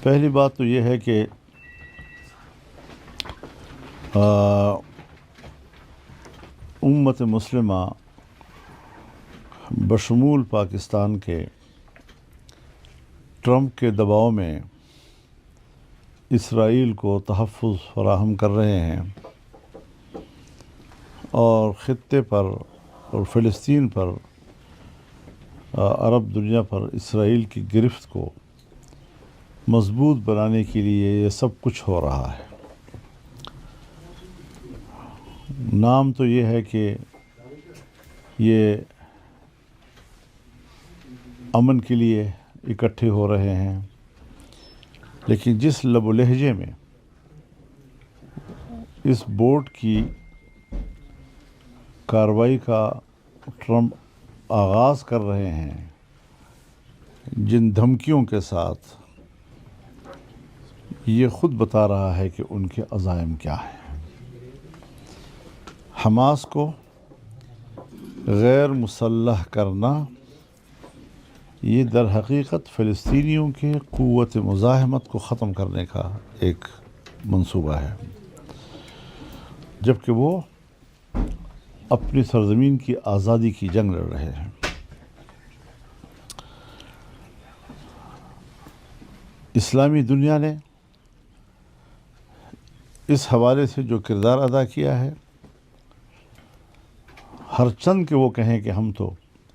پہلی بات تو یہ ہے کہ امت مسلمہ بشمول پاکستان کے ٹرمپ کے دباؤ میں اسرائیل کو تحفظ فراہم کر رہے ہیں اور خطے پر اور فلسطین پر عرب دنیا پر اسرائیل کی گرفت کو مضبوط بنانے کے لیے یہ سب کچھ ہو رہا ہے۔ نام تو یہ ہے کہ یہ امن کے لیے اکٹھے ہو رہے ہیں، لیکن جس لب و لہجے میں اس بورڈ کی کارروائی کا ٹرمپ آغاز کر رہے ہیں، جن دھمکیوں کے ساتھ، یہ خود بتا رہا ہے کہ ان کے عزائم کیا ہیں۔ حماس کو غیر مسلح کرنا یہ در حقیقت فلسطینیوں کے قوت مزاحمت کو ختم کرنے کا ایک منصوبہ ہے، جبکہ وہ اپنی سرزمین کی آزادی کی جنگ لڑ رہے ہیں۔ اسلامی دنیا نے اس حوالے سے جو کردار ادا کیا ہے، ہر چند کہ وہ کہیں کہ ہم تو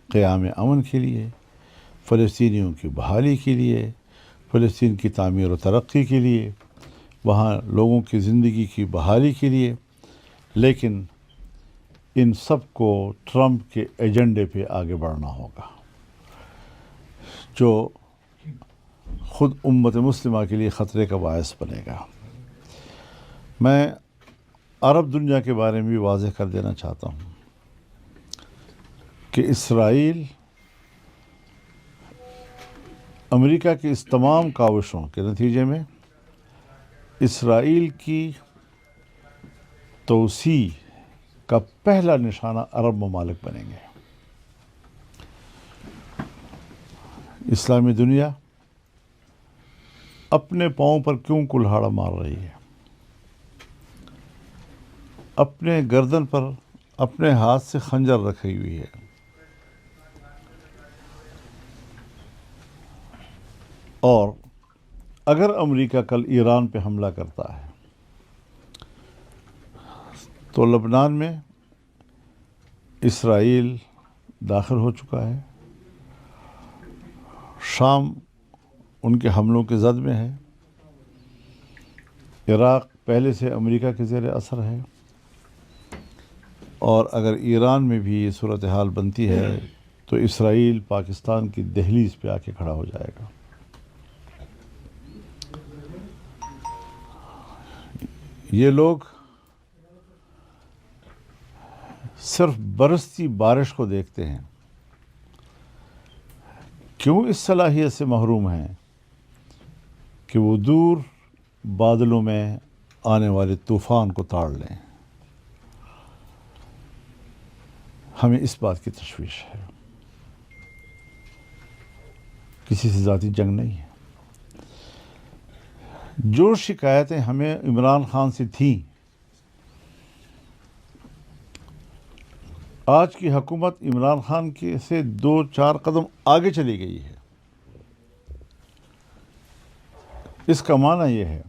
قیام امن کے لیے، فلسطینیوں کی بحالی کے لیے، فلسطین کی تعمیر و ترقی کے لیے، وہاں لوگوں کی زندگی کی بحالی کے لیے، لیکن ان سب کو ٹرمپ کے ایجنڈے پہ آگے بڑھنا ہوگا، جو خود امت مسلمہ کے لیے خطرے کا باعث بنے گا۔ میں عرب دنیا کے بارے میں بھی واضح کر دینا چاہتا ہوں کہ اسرائیل امریکہ کی اس تمام کاوشوں کے نتیجے میں اسرائیل کی توسیع کا پہلا نشانہ عرب ممالک بنیں گے۔ اسلامی دنیا اپنے پاؤں پر کیوں کلہاڑا مار رہی ہے؟ اپنے گردن پر اپنے ہاتھ سے خنجر رکھی ہوئی ہے۔ اور اگر امریکہ کل ایران پہ حملہ کرتا ہے تو لبنان میں اسرائیل داخل ہو چکا ہے، شام ان کے حملوں کے زد میں ہے، عراق پہلے سے امریکہ کے زیر اثر ہے، اور اگر ایران میں بھی یہ صورتحال بنتی ہے تو اسرائیل پاکستان کی دہلیز پہ آ کے کھڑا ہو جائے گا۔ یہ لوگ صرف برستی بارش کو دیکھتے ہیں، کیوں اس صلاحیت سے محروم ہیں کہ وہ دور بادلوں میں آنے والے طوفان کو تاڑ لیں۔ ہمیں اس بات کی تشویش ہے، کسی سے ذاتی جنگ نہیں ہے۔ جو شکایتیں ہمیں عمران خان سے تھیں، آج کی حکومت عمران خان کے سے 2-4 قدم آگے چلی گئی ہے۔ اس کا معنی یہ ہے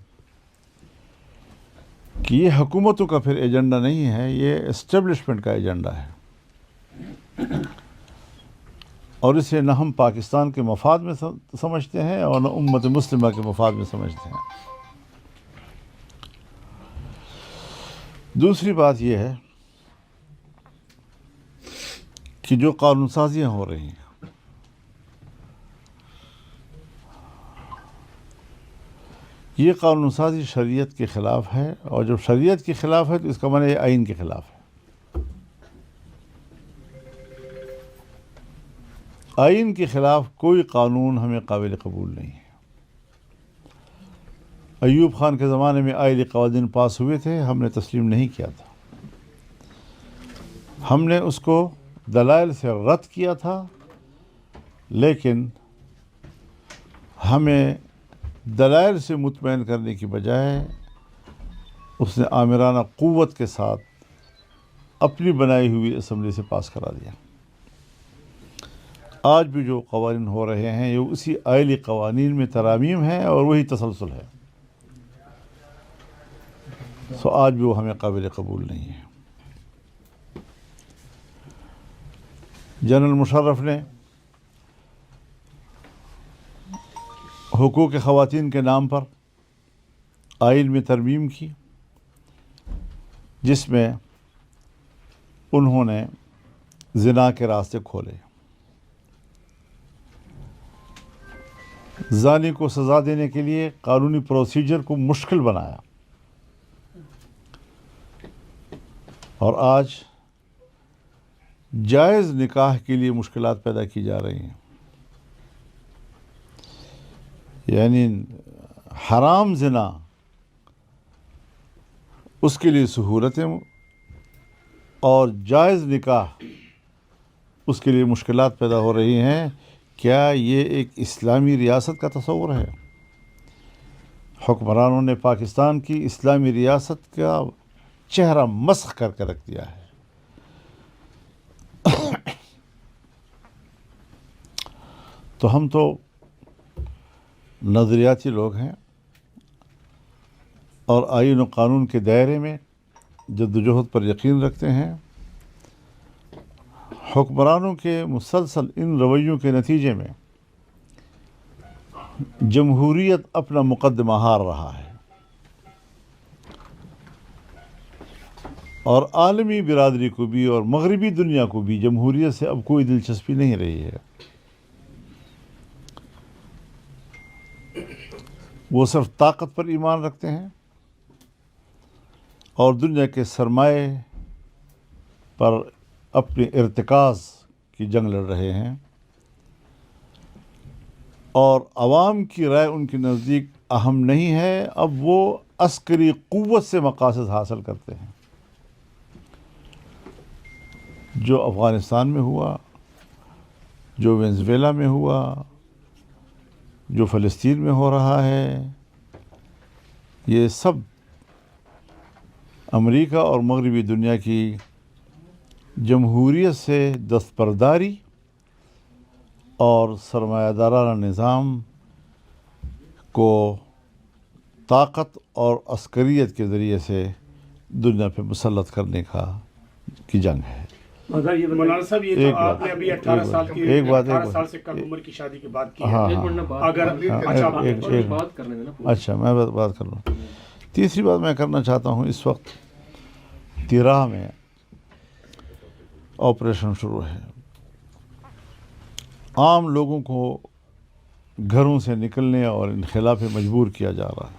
کہ یہ حکومتوں کا پھر ایجنڈا نہیں ہے، یہ اسٹیبلشمنٹ کا ایجنڈا ہے، اور اسے نہ ہم پاکستان کے مفاد میں سمجھتے ہیں اور نہ امت مسلمہ کے مفاد میں سمجھتے ہیں۔ دوسری بات یہ ہے کہ جو قانون سازیاں ہو رہی ہیں، یہ قانون سازی شریعت کے خلاف ہے، اور جب شریعت کے خلاف ہے تو اس کا معنی یہ آئین کے خلاف ہے۔ آئین کے خلاف کوئی قانون ہمیں قابل قبول نہیں ہے۔ ایوب خان کے زمانے میں آئلی قوانین پاس ہوئے تھے، ہم نے تسلیم نہیں کیا تھا، ہم نے اس کو دلائل سے رد کیا تھا، لیکن ہمیں دلائل سے مطمئن کرنے کی بجائے اس نے آمرانہ قوت کے ساتھ اپنی بنائی ہوئی اسمبلی سے پاس کرا دیا۔ آج بھی جو قوانین ہو رہے ہیں یہ اسی آئلی قوانین میں ترامیم ہیں اور وہی تسلسل ہے، سو آج بھی وہ ہمیں قابل قبول نہیں ہے۔ جنرل مشرف نے حقوق خواتین کے نام پر آئین میں ترمیم کی، جس میں انہوں نے زنا کے راستے کھولے، زانی کو سزا دینے کے لیے قانونی پروسیجر کو مشکل بنایا، اور آج جائز نکاح کے لیے مشکلات پیدا کی جا رہی ہیں۔ یعنی حرام زنا اس کے لیے سہولتیں اور جائز نکاح اس کے لیے مشکلات پیدا ہو رہی ہیں۔ کیا یہ ایک اسلامی ریاست کا تصور ہے؟ حکمرانوں نے پاکستان کی اسلامی ریاست کا چہرہ مسخ کر کے رکھ دیا ہے۔ تو ہم تو نظریاتی لوگ ہیں اور آئین و قانون کے دائرے میں جدوجہد پر یقین رکھتے ہیں۔ حکمرانوں کے مسلسل ان رویوں کے نتیجے میں جمہوریت اپنا مقدمہ ہار رہا ہے، اور عالمی برادری کو بھی اور مغربی دنیا کو بھی جمہوریت سے اب کوئی دلچسپی نہیں رہی ہے۔ وہ صرف طاقت پر ایمان رکھتے ہیں اور دنیا کے سرمایے پر اپنے ارتکاز کی جنگ لڑ رہے ہیں، اور عوام کی رائے ان کے نزدیک اہم نہیں ہے۔ اب وہ عسکری قوت سے مقاصد حاصل کرتے ہیں۔ جو افغانستان میں ہوا، جو وینزویلا میں ہوا، جو فلسطین میں ہو رہا ہے، یہ سب امریکہ اور مغربی دنیا کی جمہوریت سے دستبرداری اور سرمایہ دارانہ نظام کو طاقت اور عسکریت کے ذریعے سے دنیا پہ مسلط کرنے کی جنگ ہے۔ مگر یہ مولانا صاحب، یہ تو آپ نے ابھی 18 سال کی 18 سال سے کم عمر کی شادی کی بات کی ہے۔ اچھا، میں بات کر لوں۔ تیسری بات میں کرنا چاہتا ہوں، اس وقت تیراہ میں آپریشن شروع ہے۔ عام لوگوں کو گھروں سے نکلنے اور انخلا پہ مجبور کیا جا رہا ہے،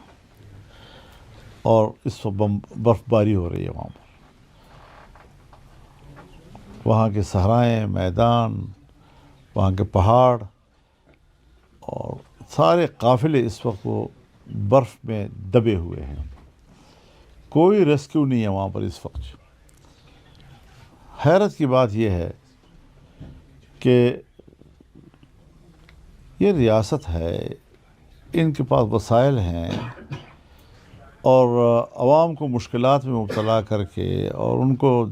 اور اس وقت برف باری ہو رہی ہے وہاں پر۔ وہاں کے صحرائیں، میدان، وہاں کے پہاڑ اور سارے قافلے اس وقت وہ برف میں دبے ہوئے ہیں۔ کوئی ریسکیو نہیں ہے وہاں پر اس وقت۔ حیرت کی بات یہ ہے کہ یہ ریاست ہے، ان کے پاس وسائل ہیں، اور عوام کو مشکلات میں مبتلا کر کے اور ان کو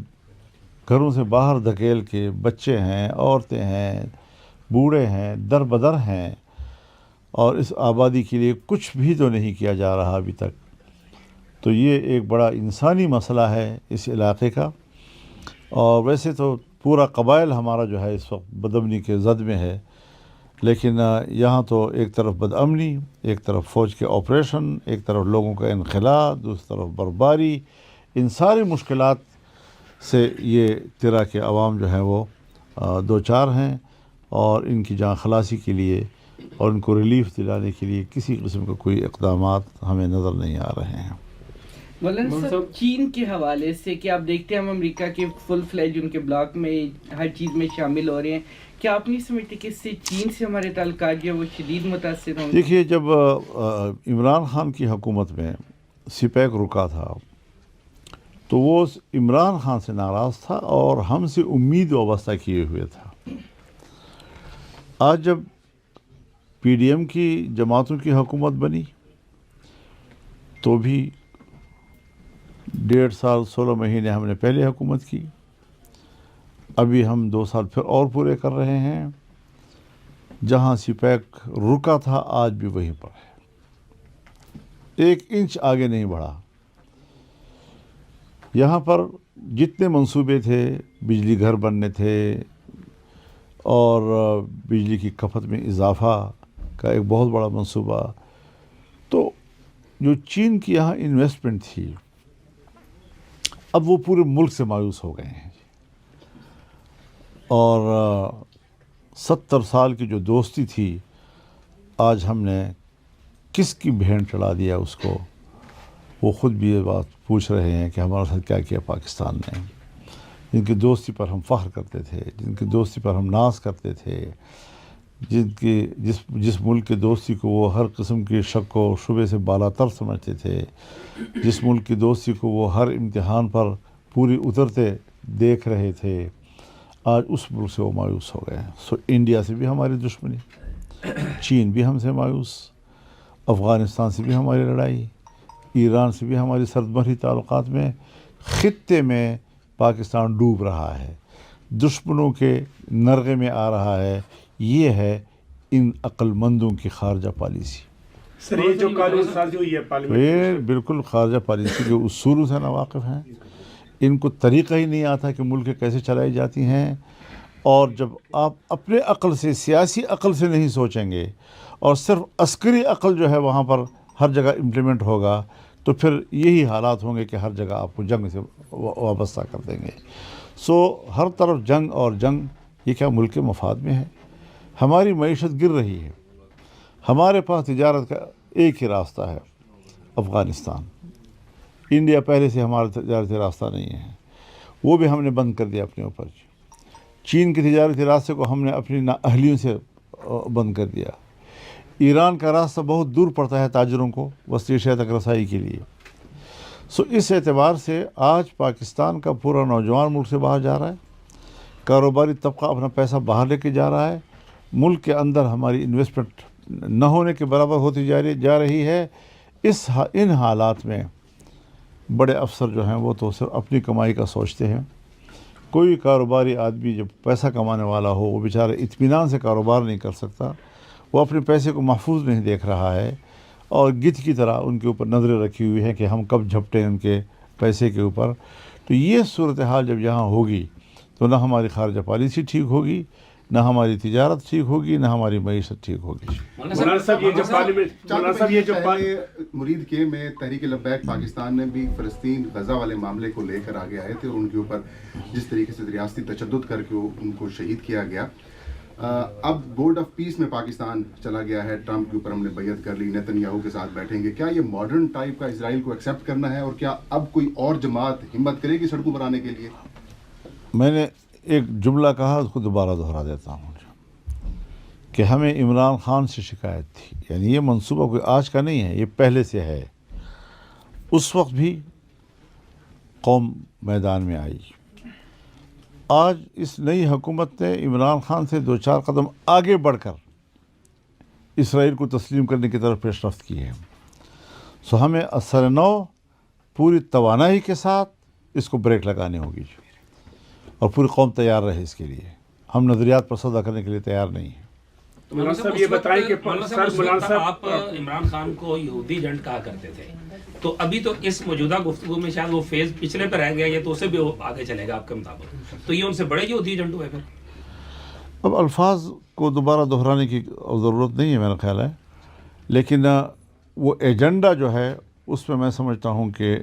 گھروں سے باہر دھکیل کے، بچے ہیں، عورتیں ہیں، بوڑھے ہیں، در بدر ہیں، اور اس آبادی کے لیے کچھ بھی تو نہیں کیا جا رہا ابھی تک۔ تو یہ ایک بڑا انسانی مسئلہ ہے اس علاقے کا۔ اور ویسے تو پورا قبائل ہمارا جو ہے اس وقت بدامنی کے زد میں ہے، لیکن یہاں تو ایک طرف بدامنی، ایک طرف فوج کے آپریشن، ایک طرف لوگوں کا انخلا، دوسری طرف برفباری، ان ساری مشکلات سے یہ تیرا کے عوام جو ہیں وہ دو چار ہیں، اور ان کی جان خلاصی کے لیے اور ان کو ریلیف دلانے کے لیے کسی قسم کا کوئی اقدامات ہمیں نظر نہیں آ رہے ہیں۔ مولانا صاحب، چین کے حوالے سے کہ آپ دیکھتے ہیں ہم امریکہ کے فل فلیج ان کے بلاک میں ہر چیز میں شامل ہو رہے ہیں، کیا آپ نہیں سمجھتے کہ اس سے چین سے ہمارے تعلقات جو ہے وہ شدید متاثر ہوں گے؟ دیکھیے، جب عمران خان کی حکومت میں سپیک رکا تھا تو وہ عمران خان سے ناراض تھا اور ہم سے امید وابستہ کیے ہوئے تھا۔ آج جب PDM کی جماعتوں کی حکومت بنی تو بھی 1.5 سال 16 مہینے ہم نے پہلے حکومت کی. ابھی ہم 2 سال پھر اور پورے کر رہے ہیں. جہاں سپیک رکا تھا آج بھی وہیں پر ہے, 1 انچ آگے نہیں بڑھا. یہاں پر جتنے منصوبے تھے, بجلی گھر بننے تھے اور بجلی کی کھپت میں اضافہ کا ایک بہت بڑا منصوبہ, تو جو چین کی یہاں انویسٹمنٹ تھی اب وہ پورے ملک سے مایوس ہو گئے ہیں. اور 70 سال کی جو دوستی تھی آج ہم نے کس کی بھینٹ چڑھا دیا اس کو. وہ خود بھی یہ بات پوچھ رہے ہیں کہ ہمارے ساتھ کیا کیا پاکستان نے. جن کی دوستی پر ہم فخر کرتے تھے, جن کی دوستی پر ہم ناز کرتے تھے, جس ملک کی دوستی کو وہ ہر قسم کی شک و شبے سے بالا تر سمجھتے تھے, جس ملک کی دوستی کو وہ ہر امتحان پر پوری اترتے دیکھ رہے تھے, آج اس ملک سے وہ مایوس ہو گئے. انڈیا سے بھی ہماری دشمنی, چین بھی ہم سے مایوس, افغانستان سے بھی ہماری لڑائی, ایران سے بھی ہماری سردمہری تعلقات میں. خطے میں پاکستان ڈوب رہا ہے, دشمنوں کے نرغے میں آ رہا ہے. یہ ہے ان عقل مندوں کی خارجہ پالیسی. سر یہ جو قانون سازی ہوئی ہے پارلیمنٹ, بالکل خارجہ پالیسی کے اصولوں سے ناواقف ہیں. ان کو طریقہ ہی نہیں آتا کہ ملک کیسے چلائی جاتی ہیں. اور جب آپ اپنے عقل سے, سیاسی عقل سے نہیں سوچیں گے اور صرف عسکری عقل جو ہے وہاں پر ہر جگہ امپلیمنٹ ہوگا, تو پھر یہی حالات ہوں گے کہ ہر جگہ آپ کو جنگ سے وابستہ کر دیں گے. ہر طرف جنگ اور جنگ, یہ کیا ملک کے مفاد میں ہے؟ ہماری معیشت گر رہی ہے. ہمارے پاس تجارت کا ایک ہی راستہ ہے, افغانستان. انڈیا پہلے سے ہمارا تجارتی راستہ نہیں ہے, وہ بھی ہم نے بند کر دیا اپنے اوپر. چین کے تجارتی راستے کو ہم نے اپنی نااہلیوں سے بند کر دیا. ایران کا راستہ بہت دور پڑتا ہے تاجروں کو وسطی ایشیا تک رسائی کے لیے. اس اعتبار سے آج پاکستان کا پورا نوجوان ملک سے باہر جا رہا ہے, کاروباری طبقہ اپنا پیسہ باہر لے کے جا رہا ہے. ملک کے اندر ہماری انویسٹمنٹ نہ ہونے کے برابر ہوتی جا رہی ہے. ان حالات میں بڑے افسر جو ہیں وہ تو صرف اپنی کمائی کا سوچتے ہیں. کوئی کاروباری آدمی جب پیسہ کمانے والا ہو وہ بیچارہ اطمینان سے کاروبار نہیں کر سکتا. وہ اپنے پیسے کو محفوظ نہیں دیکھ رہا ہے اور گدھ کی طرح ان کے اوپر نظریں رکھی ہوئی ہیں کہ ہم کب جھپٹیں ان کے پیسے کے اوپر. تو یہ صورتحال جب یہاں ہوگی تو نہ ہماری خارجہ پالیسی ٹھیک ہوگی, نہ ہماری تجارت ٹھیک ہوگی, نہ ہماری معیشت ٹھیک ہوگی. مولانا صاحب یہ جو مرید کے میں تحریک لبیک پاکستان نے بھی فلسطین غزہ والے معاملے کو لے کر آگے آئے تھے اور ان کے اوپر جس طریقے سے ریاستی تشدد کر کے ان کو شہید کیا گیا. اب بورڈ آف پیس میں پاکستان چلا گیا ہے, ٹرمپ کے اوپر ہم نے بیعت کر لی, نیتن یاہو کے ساتھ بیٹھیں گے. کیا یہ ماڈرن ٹائپ کا اسرائیل کو ایکسیپٹ کرنا ہے اور کیا اب کوئی اور جماعت ہمت کرے گی سڑکوں پر آنے کے لیے؟ میں نے ایک جملہ کہا, اس کو دوبارہ دہرا دیتا ہوں کہ ہمیں عمران خان سے شکایت تھی. یعنی یہ منصوبہ کوئی آج کا نہیں ہے, یہ پہلے سے ہے. اس وقت بھی قوم میدان میں آئی. آج اس نئی حکومت نے عمران خان سے 2-4 قدم آگے بڑھ کر اسرائیل کو تسلیم کرنے کی طرف پیش رفت کی ہے. ہمیں اثر نو پوری توانائی کے ساتھ اس کو بریک لگانی ہوگی اور پوری قوم تیار رہے اس کے لیے. ہم نظریات پر سودا کرنے کے لیے تیار نہیں ہیں. مولانا صاحب یہ بتائیں کہ آپ عمران خان کو یہودی ایجنٹ کہا کرتے تھے, تو ابھی تو اس موجودہ گفتگو میں شاید وہ فیز پچھلے پہ رہ گیا, یہ تو اسے بھی آگے چلے گا آپ کے مطابق, تو یہ ان سے بڑے یہودی ایجنٹ ہوئے پھر؟ اب الفاظ کو دوبارہ دہرانے کی ضرورت نہیں ہے میرا خیال ہے, لیکن وہ ایجنڈا جو ہے اس میں میں سمجھتا ہوں کہ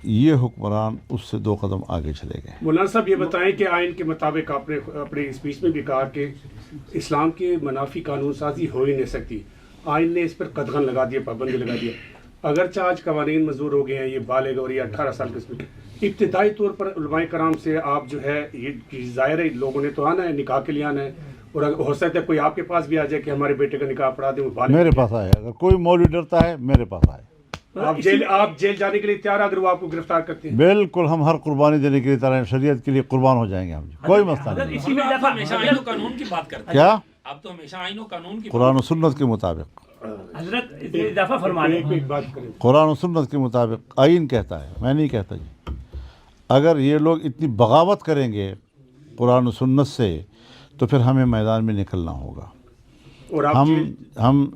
یہ حکمران اس سے 2 قدم آگے چلے گئے. مولانا صاحب یہ بتائیں کہ آئین کے مطابق آپ نے اپنے اسپیچ میں بھی کہا کہ اسلام کے منافی قانون سازی ہو ہی نہیں سکتی. آئین نے اس پر قدغن لگا دیا, پابندی لگا دیا. اگرچہ آج قوانین منظور ہو گئے ہیں, یہ بالغ اور یہ 18 سال کے اس میں ابتدائی طور پر علماء کرام سے آپ جو ہے یہ ظاہر ہے لوگوں نے تو آنا ہے, نکاح کے لیے آنا ہے, اور ہو سکتا ہے کوئی آپ کے پاس بھی آ جائے کہ ہمارے بیٹے کا نکاح پڑھا دیں. وہ بالغ میرے پاس آئے, اگر کوئی مولوی ڈرتا ہے میرے پاس آئے. آپ جیل جانے کے لیے تیار اگر وہ آپ کو گرفتار کرتے ہیں؟ بالکل, ہم ہر قربانی دینے کے لیے تیار ہیں, شریعت کے لیے قربان ہو جائیں گے ہم, کوئی مسئلہ نہیں. اسی میں ہمیشہ آئین و قانون کی بات کرتے ہیں. کیا آپ تو ہمیشہ آئین و قانون کی قرآن و سنت کے مطابق، حضرت اس میں اضافہ فرما رہے ہیں. ایک بات کریں. قرآن و سنت کے مطابق آئین کہتا ہے، میں نہیں کہتا جی. اگر یہ لوگ اتنی بغاوت کریں گے قرآن و سنت سے تو پھر ہمیں میدان میں نکلنا ہوگا. اور آپ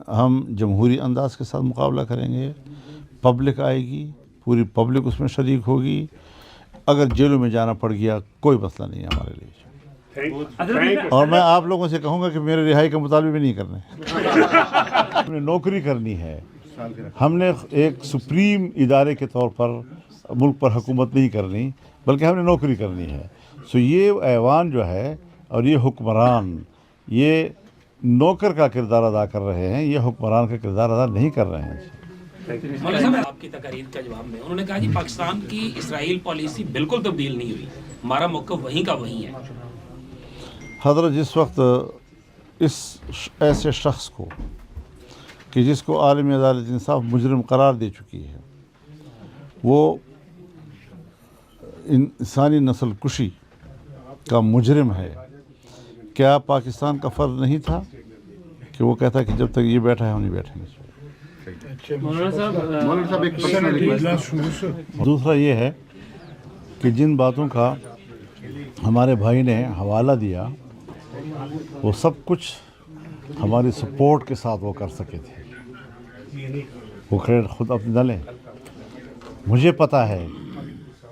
ہم جمہوری انداز کے ساتھ مقابلہ کریں گے، پبلک آئے گی، پوری پبلک اس میں شریک ہوگی. اگر جیلوں میں جانا پڑ گیا کوئی مسئلہ نہیں ہے ہمارے لیے. اور میں آپ لوگوں سے کہوں گا کہ میرے رہائی کا مطالبہ بھی نہیں کرنا ہے. ہم نے نوکری کرنی ہے. ہم نے ایک سپریم ادارے کے طور پر ملک پر حکومت نہیں کرنی، بلکہ ہم نے نوکری کرنی ہے. سو یہ ایوان جو ہے اور یہ حکمران یہ نوکر کا کردار ادا کر رہے ہیں، یہ حکمران کا کردار ادا نہیں کر رہے ہیں. مولانا صاحب آپ کی تقاریر کا جواب میں انہوں نے کہا جی پاکستان کی اسرائیل پالیسی بالکل تبدیل نہیں ہوئی، ہمارا موقف وہیں کا وہیں ہے. حضرت جس وقت اس ایسے شخص کو کہ جس کو عالمی عدالت انصاف مجرم قرار دے چکی ہے، وہ انسانی نسل کشی کا مجرم ہے، کیا پاکستان کا فرض نہیں تھا کہ وہ کہتا کہ جب تک یہ بیٹھا ہے ہم نہیں بیٹھیں گے؟ مولانا صاحب ایک پرسنل دوسرا یہ ہے کہ جن باتوں کا ہمارے بھائی نے حوالہ دیا وہ سب کچھ ہماری سپورٹ کے ساتھ وہ کر سکے تھے. وہ کریڈٹ خود اپنے نہ لیں. مجھے پتہ ہے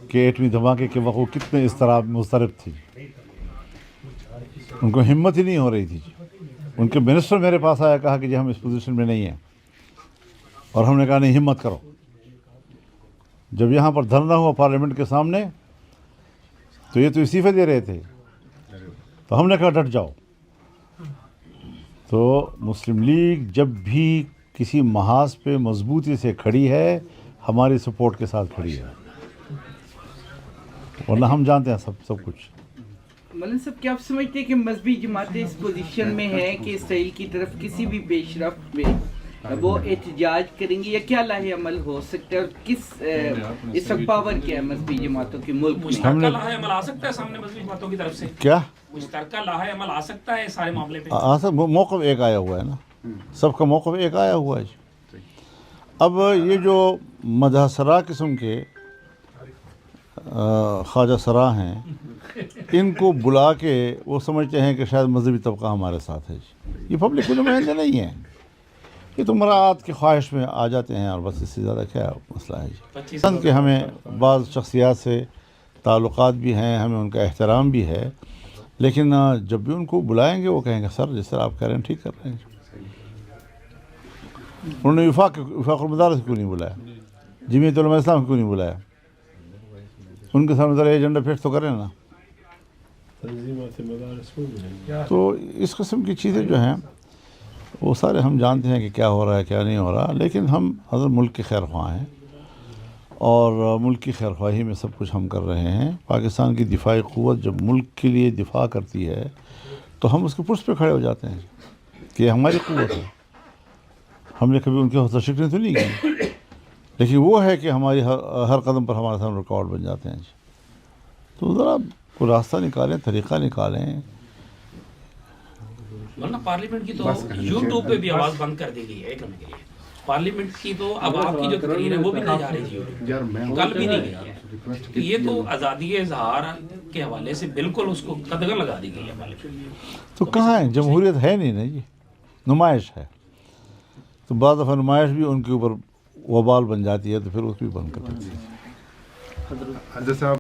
کہ ایٹمی دھماکے کے وقت وہ کتنے مضطرب تھی، ان کو ہمت ہی نہیں ہو رہی تھی. ان کے منسٹر میرے پاس آیا، کہا کہ جی ہم اس پوزیشن میں نہیں ہیں، اور ہم نے کہا نہیں ہمت کرو. جب یہاں پر دھرنا ہوا پارلیمنٹ کے سامنے تو یہ تو استعفے دے رہے تھے، تو ہم نے کہا ڈٹ جاؤ. تو مسلم لیگ جب بھی کسی محاذ پہ مضبوطی سے کھڑی ہے ہماری سپورٹ کے ساتھ کھڑی ہے، ورنہ ہم جانتے ہیں سب کچھ. مولانا صاحب کیا آپ سمجھتے ہیں کہ مذہبی جماعتیں اس پوزیشن میں ہیں کہ اسرائیل کی طرف کسی بھی پیش رفت میں وہ احتجاج کریں گی، یا کیا لاہ عمل ہو سکتا ہے، اور کس اس وقت پاور کیا ہے مذہبی جماعتوں کے ملک میں؟ مشترکہ لاہ عمل آ سکتا ہے سامنے مذہبی جماعتوں کی طرف سے؟ کیا مشترکہ لاہ عمل آ سکتا ہے سارے معاملے پہ؟ موقف ایک آیا ہوا ہے نا، سب کا موقف ایک آیا ہوا ہے. اب یہ جو مدح سرا قسم کے خواجہ سرا ہیں، ان کو بلا کے وہ سمجھتے ہیں کہ شاید مذہبی طبقہ ہمارے ساتھ ہے. یہ پبلک کے نمائندے نہیں ہیں، یہ تو مراعات کی خواہش میں آ جاتے ہیں، اور بس اس سے زیادہ کیا مسئلہ ہے. کہ ہمیں بعض شخصیات سے تعلقات بھی ہیں، ہمیں ان کا احترام بھی ہے، لیکن جب بھی ان کو بلائیں گے وہ کہیں گے سر جس طرح آپ کہہ رہے ہیں ٹھیک کر رہے ہیں. انہوں نے وفاق المدارس کیوں نہیں بلایا، جمعیت علماء اسلام کیوں نہیں بلایا؟ ان کے سامنے ذرا ایجنڈا پیش تو کریں نا. تو اس قسم کی چیزیں جو ہیں وہ سارے ہم جانتے ہیں کہ کیا ہو رہا ہے کیا نہیں ہو رہا، لیکن ہم حضرت ملک کے خیر خواہ ہیں، اور ملک کی خیر خواہی میں سب کچھ ہم کر رہے ہیں. پاکستان کی دفاعی قوت جب ملک کے لیے دفاع کرتی ہے تو ہم اس کے پشت پہ کھڑے ہو جاتے ہیں کہ یہ ہماری قوت ہے. ہم نے کبھی ان کی حوصلہ شکنی تو نہیں کی، لیکن وہ ہے کہ ہماری ہر قدم پر ہمارے سامنے رکاوٹ بن جاتے ہیں. تو ذرا کوئی راستہ نکالیں، طریقہ نکالیں. ورنہ پارلیمنٹ کی تو یوٹیوب پہ بھی آواز بند کر دی گئی ہے ایک منٹ کے لیے. پارلیمنٹ کی تو اب آپ کی جو تقریر ہے وہ بھی نہیں جا رہی تھی، کل بھی نہیں گئی ہے. تو یہ تو آزادی اظہار کے حوالے سے بالکل اس کو قدغن لگا دی گئی ہے پارلیمنٹ. تو کہاں ہے؟ جمہوریت ہے نہیں نا جی، نمائش ہے. تو بعض دفعہ نمائش بھی ان کے اوپر وبال بن جاتی ہے، تو پھر اس بھی بند کر دیتی ہے. حضرت صاحب